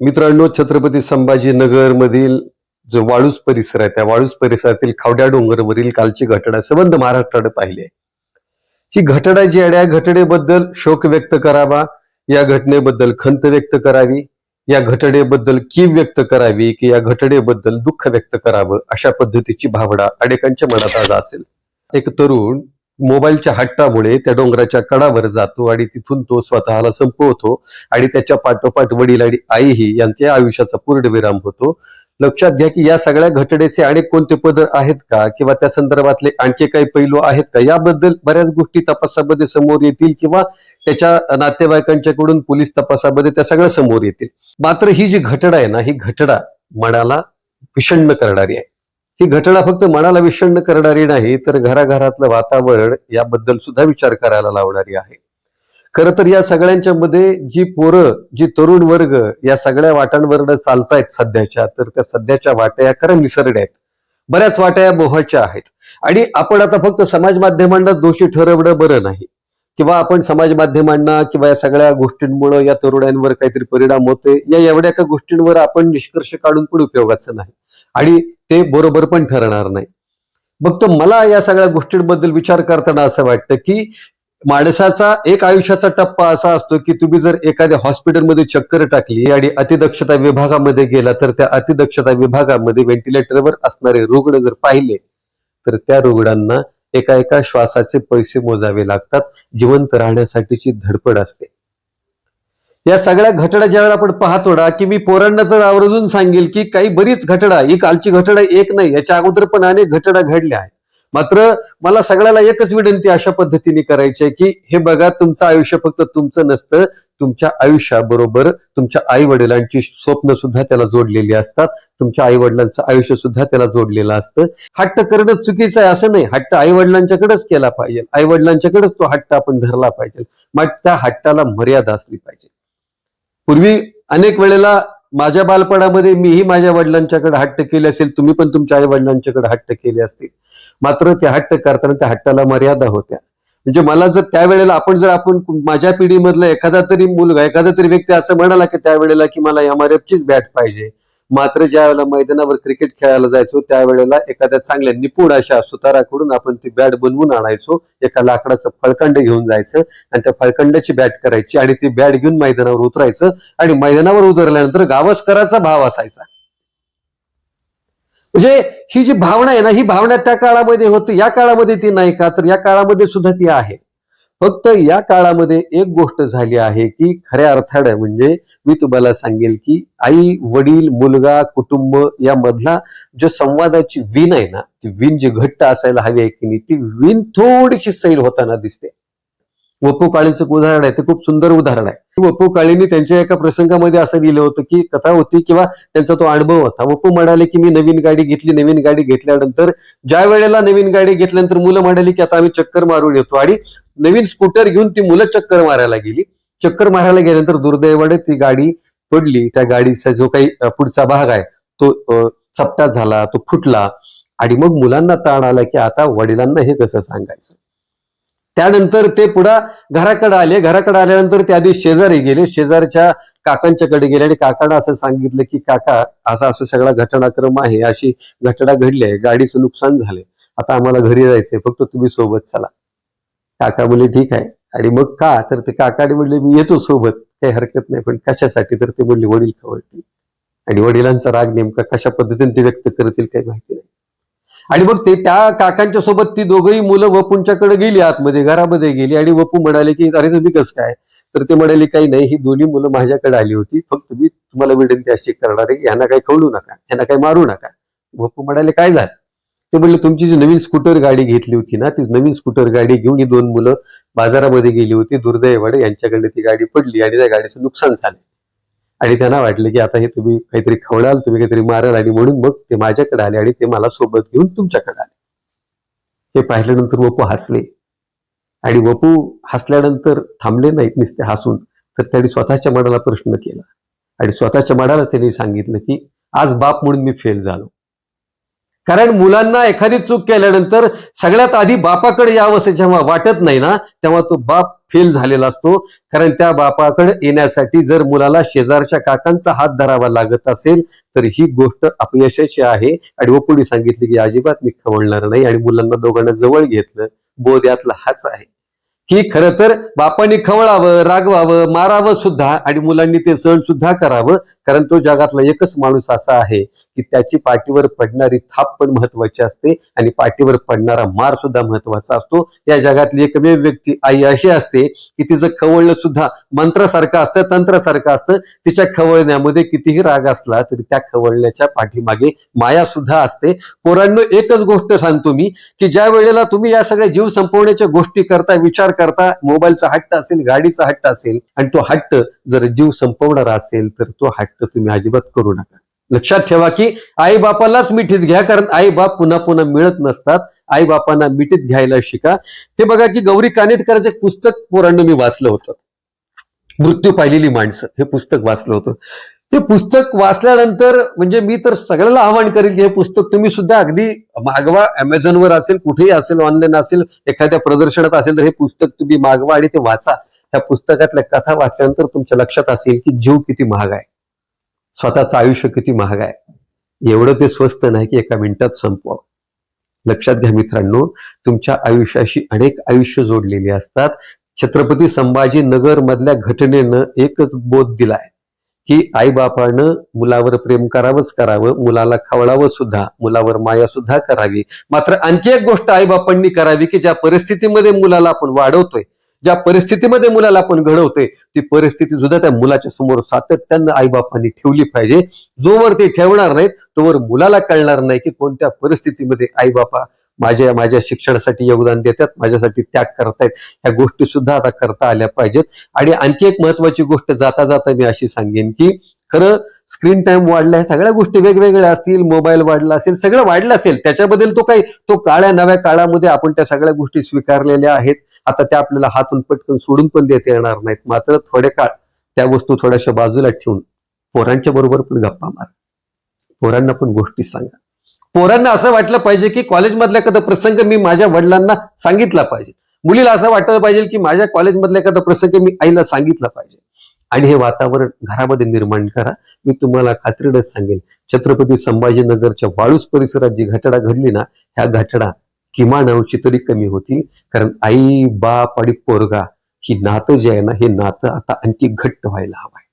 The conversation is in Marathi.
मित्रांनो, छत्रपती संभाजीनगर मधील जो वाळूज परिसर आहे, त्या वाळूज परिसरातील खावड्या डोंगरवरील कालची घटना संबंध महाराष्ट्राने पाहिली आहे. ही घटना जी आहे, या घटनेबद्दल शोक व्यक्त करावा, या घटनेबद्दल खंत व्यक्त करावी, या घटनेबद्दल कीव व्यक्त करावी, की या घटनेबद्दल दुःख व्यक्त करावं, अशा पद्धतीची भावना अनेकांच्या मनात आज असेल. एक तरुण मोबाईलच्या हट्टामुळे त्या डोंगराच्या कडावर जातो आणि तिथून तो स्वतःला संपवतो आणि त्याच्या पाठोपाठ वडील आणि आईही यांच्या आयुष्याचा पूर्णविराम होतो. लक्षात घ्या की या सगळ्या घटनेचे अनेक कोणते पदर आहेत का, किंवा त्या संदर्भातले आणखी काही पैलू आहेत का, याबद्दल बऱ्याच गोष्टी तपासामध्ये समोर येतील किंवा त्याच्या नातेवाईकांच्याकडून पोलीस तपासामध्ये त्या सगळ्या समोर येतील. मात्र ही जी घटना आहे ना, ही घटना मनाला विषण्ण करणारी आहे. ही घटना फक्त मनाला विषण्ण करणारी नाही, तर घराघरातलं वातावरण याबद्दल सुद्धा विचार करायला लावणारी आहे. खरं तर या सगळ्यांच्या मध्ये जी पोरं, जी तरुण वर्ग या सगळ्या वाटांवरनं चालतायत सध्याच्या, तर त्या सध्याच्या वाट्या या खरं निसरड्या आहेत. बऱ्याच वाट्या या मोहाच्या आहेत. आणि आपण आता फक्त समाज माध्यमांना दोषी ठरवणं बरं नाही, किंवा आपण समाज माध्यमांना किंवा या सगळ्या गोष्टींमुळे या तरुणांवर काहीतरी परिणाम होतोय, या एवढ्या का गोष्टींवर आपण निष्कर्ष काढून पण उपयोगाचं नाही आणि ते बरोबर पण ठरणार नाही. फक्त मला या सगळ्या गोष्टींबद्दल विचार करताना असं वाटतं की माणसाचा एक आयुष्याचा टप्पा असा असतो की तुम्ही जर एखाद्या हॉस्पिटलमध्ये चक्कर टाकली आणि अतिदक्षता विभागामध्ये गेला, तर त्या अतिदक्षता विभागामध्ये व्हेंटिलेटरवर असणारे रुग्ण जर पाहिले, तर त्या रुग्णांना एका एका श्वासाचे पैसे मोजावे लागतात. जिवंत राहण्यासाठीची धडपड असते. या सगळ्या घटना ज्यावेळेला आपण पाहतो ना, की मी पोरांना तर आवर्जून सांगेल की काही बरीच घटना, ही कालची घटना एक नाही, याच्या अगोदर पण अनेक घटना घडल्या आहेत. मात्र मला सगळ्याला एकच विनंती अशा पद्धतीने करायची आहे की हे बघा, तुमचं आयुष्य फक्त तुमचं नसतं, तुमच्या आयुष्याबरोबर तुमच्या आई वडिलांची स्वप्न सुद्धा त्याला जोडलेली असतात, तुमच्या आई वडिलांचं आयुष्य सुद्धा त्याला जोडलेलं असतं. हट्ट करणं चुकीचं आहे असं नाही, हट्ट आई वडिलांच्याकडेच केला पाहिजे, आई वडिलांच्याकडेच तो हट्ट आपण धरला पाहिजे. मग त्या हट्टाला मर्यादा असली पाहिजे. पूर्वी अनेक वेळेला माझ्या बालपणामध्ये मीही माझ्या वडिलांच्याकडे हट्ट केले असेल, तुम्ही पण तुमच्या आई वडिलांच्याकडे हट्ट केले असतील. मात्र त्या हट्ट करताना त्या हट्टाला मर्यादा होत्या. म्हणजे मला जर त्यावेळेला आपण माझ्या पिढीमधला एखादा तरी मुलगा, एखादा तरी व्यक्ती असं म्हणाला की त्यावेळेला की मला MRFचीच बॅट पाहिजे, मात्र ज्या वेळेला मैदानावर क्रिकेट खेळायला जायचो त्यावेळेला एखाद्या चांगल्या निपुण अशा सुताराकडून आपण ती बॅट बनवून आणायचो, एका लाकडाचं फळकंड घेऊन जायचं आणि त्या फळकंडाची बॅट करायची आणि ती बॅट घेऊन मैदानावर उतरायचं आणि मैदानावर उतरल्यानंतर गावस्कराचा भाव असायचा. म्हणजे ही जी भावना आहे ना, ही भावना त्या काळामध्ये होती, या काळामध्ये ती नाही का? तर या काळामध्ये सुद्धा ती आहे. फक्त या काळामध्ये एक गोष्ट झाली आहे की खऱ्या अर्थाने म्हणजे मी तुम्हाला सांगेल की आई वडील मुलगा कुटुंब यामधला जो संवादाची विण आहे ना, ती विण जी घट्ट असायला हवी आहे की नाही, ती विण थोडीशी सैल होताना दिसते. वपू काळेंचं उदाहरण आहे, ते खूप सुंदर उदाहरण आहे. वपू काळेंनी त्यांच्या एका प्रसंगामध्ये असं लिहिलं होतं की कथा होती किंवा त्यांचा तो अनुभव होता. वपू म्हणाले की मी नवीन गाडी घेतली, नवीन गाडी घेतल्यानंतर ज्या वेळेला नवीन गाडी घेतल्यानंतर मुलं म्हणाली की आता आम्ही चक्कर मारून येतो, आणि नवीन स्कूटर घेऊन ती मुलं चक्कर मारायला गेली. चक्कर मारायला गेल्यानंतर दुर्दैवाने ती गाडी पडली. त्या गाडीचा जो काही पुढचा भाग आहे तो चपटा झाला, तो फुटला, आणि मग मुलांना ताण आला की आता वडिलांना हे कसं सांगायचं. त्यानंतर ते पुढे घराकडे आले. घराकडे आल्यानंतर त्या आधी शेजारी गेले, शेजारच्या काकांच्याकडे गेले आणि काकांना असं सांगितलं की काका, असा सगळा घटनाक्रम आहे, अशी घटना घडली आहे, गाडीचं नुकसान झालंय, आता आम्हाला घरी जायचंय, फक्त तुम्ही सोबत चला. काका बोलले ठीक आहे. आणि मग का, तर ते काकाने म्हणले मी येतो सोबत, काही हरकत नाही, पण कशासाठी, तर ते बोलले वडील खवळतील. आणि वडिलांचा राग नेमका कशा पद्धतीने ते व्यक्त करतील काही माहिती नाही. आणि मग ते त्या काकांच्या सोबत ती दोघही मुलं वपूंच्याकडे गेली, आतमध्ये घरामध्ये गेली, आणि वपू म्हणाले की अरे तुम्ही कसं काय, तर ते म्हणाले काही नाही, ही दोन्ही मुलं माझ्याकडे आली होती, फक्त मी तुम्हाला विनंती अशी करणार आहे, यांना काही खवळू नका, यांना काही मारू नका. वपू म्हणाले काय झालं, ते म्हणले तुमची जी नवीन स्कूटर गाडी घेतली होती ना, ती नवीन स्कूटर गाडी घेऊन ही दोन मुलं बाजारामध्ये गेली होती, दुर्दैवाने यांच्याकडे ती गाडी पडली आणि त्या गाडीचं नुकसान झालं, आणि त्यांना वाटलं की आता हे तुम्ही काहीतरी खवळाल, तुम्ही काहीतरी माराल, आणि म्हणून मग ते माझ्याकडे आले आणि ते मला सोबत घेऊन तुमच्याकडे आले. हे पाहिल्यानंतर वपू हसले, आणि वपू हसल्यानंतर थांबले नाहीत नुसते हसून, तर त्यांनी स्वतःच्या मनाला प्रश्न केला आणि स्वतःच्या मनाला त्यांनी सांगितलं की आज बाप म्हणून मी फेल झालो. कारण मुलांना एखादी चूक केल्यानंतर सगळ्यात आधी बापाकडे यावं असं जेव्हा वाटत नाही ना, तेव्हा तो बाप फेल झालेला असतो. कारण त्या बापाकडे येण्यासाठी जर मुलाला शेजारच्या काकांचा हात धरावा लागत असेल तर ही गोष्ट अपयशाची आहे. आणि वपुडी सांगितली की अजिबात मी खवळणार नाही, आणि मुलांना दोघांना जवळ घेतलं. बोध यातला हाच आहे की खरं तर बापांनी खवळावं, रागवावं, मारावं सुद्धा, आणि मुलांनी ते सहन सुद्धा करावं. कारण तो जगातला एकच माणूस असा आहे की त्याची पाठीवर पडणारी थाप पण महत्वाची असते आणि पाठीवर पडणारा मार सुद्धा महत्वाचा असतो. या जगातली एकमेव व्यक्ती आई अशी असते की तिचं खवळलं सुद्धा मंत्रासारखं असतं, तंत्रासारखं असतं. तिच्या खवळण्यामध्ये कितीही राग असला तरी त्या खवळण्याच्या पाठीमागे माया सुद्धा असते. पोरांनो, एकच गोष्ट सांगतो मी की ज्या वेळेला तुम्ही या सगळ्या जीव संपवण्याच्या गोष्टी करता, विचार करता, मोबाईलचा हट्ट असेल, गाडीचा हट्ट असेल, आणि तो हट्ट जर जीव संपवणारा असेल तर तो हट्ट तुम्ही अजिबात करू नका. लक्षात ठेवा की आई बापालाच मिठीत घ्या, कारण आई बाप पुन्हा पुन्हा मिळत नसतात. आई बापांना मिठीत घ्यायला शिका. हे बघा की गौरी कानेटकरांचं एक पुस्तक पोरांना मी वाचलं होतं, मृत्यू पाहिलेली माणसं, हे पुस्तक वाचलं होतं. हे पुस्तक वाचल्यानंतर म्हणजे मी तर सगळ्याला आवाहन करेल की हे पुस्तक तुम्ही सुद्धा अगदी मागवा. अमेझॉनवर असेल, कुठेही असेल, ऑनलाईन असेल, एखाद्या प्रदर्शनात असेल तर हे पुस्तक तुम्ही मागवा आणि ते वाचा. ह्या पुस्तकातल्या कथा वाचल्यानंतर तुमच्या लक्षात असेल की जीव किती महाग आहे, स्वतःचं आयुष्य किती महाग आहे. एवढं ते स्वस्त नाही की एका मिनिटात संपवावं. लक्षात घ्या मित्रांनो, तुमच्या आयुष्याशी अनेक आयुष्य जोडलेली असतात. छत्रपती संभाजीनगर मधल्या घटनेनं एकच बोध दिलाय की आईबापानं मुलावर प्रेम करावंच करावं, मुलाला खवळावं सुद्धा, मुलावर माया सुद्धा करावी. मात्र आणखी एक गोष्ट आईबापांनी करावी की ज्या परिस्थितीमध्ये मुलाला आपण वाढवतोय, ज्या परिस्थितीमध्ये मुलाला आपण घडवतोय, ती परिस्थिती सुद्धा त्या मुलाच्या समोर सातत्यानं आईबापांनी ठेवली पाहिजे. जोवर ते ठेवणार नाहीत तोवर मुलाला कळणार नाही की कोणत्या परिस्थितीमध्ये आईबापा माझ्या शिक्षणासाठी योगदान देतात, माझ्यासाठी त्याग करतायत. ह्या गोष्टी सुद्धा आता करता आल्या पाहिजेत. आणि आणखी एक महत्वाची गोष्ट जाता जाता मी अशी सांगेन की खरं स्क्रीन टाइम वाढलाय, सगळ्या गोष्टी वेगवेगळ्या असतील, मोबाईल वाढला असेल, सगळं वाढलं असेल, त्याच्याबद्दल तो काळ्या नव्या काळामध्ये आपण त्या सगळ्या गोष्टी स्वीकारलेल्या आहेत. आता त्या आपल्याला हातून पटकन सोडून पण देता येणार नाहीत. मात्र थोडे काळ त्या वस्तू थोड्याशा बाजूला ठेवून पोरांच्या बरोबर पण गप्पा मार, पोरांना पण गोष्टी सांगा. पोरांना असं वाटलं पाहिजे की कॉलेजमधला एखादा प्रसंग मी माझ्या वडिलांना सांगितला पाहिजे. मुलीला असं वाटलं पाहिजे की माझ्या कॉलेजमधला एखादा प्रसंग मी आईला सांगितला पाहिजे. आणि हे वातावरण घरामध्ये निर्माण करा. मी तुम्हाला खात्रीने सांगेन, छत्रपती संभाजीनगरच्या वाळूस परिसरात जी घटना घडली ना, ह्या घटना किमान अंशी तरी कमी होती. कारण आई बाप आणि पोरगा ही नातं जे आहे ना, हे नातं आता आणखी घट्ट व्हायला हवं आहे.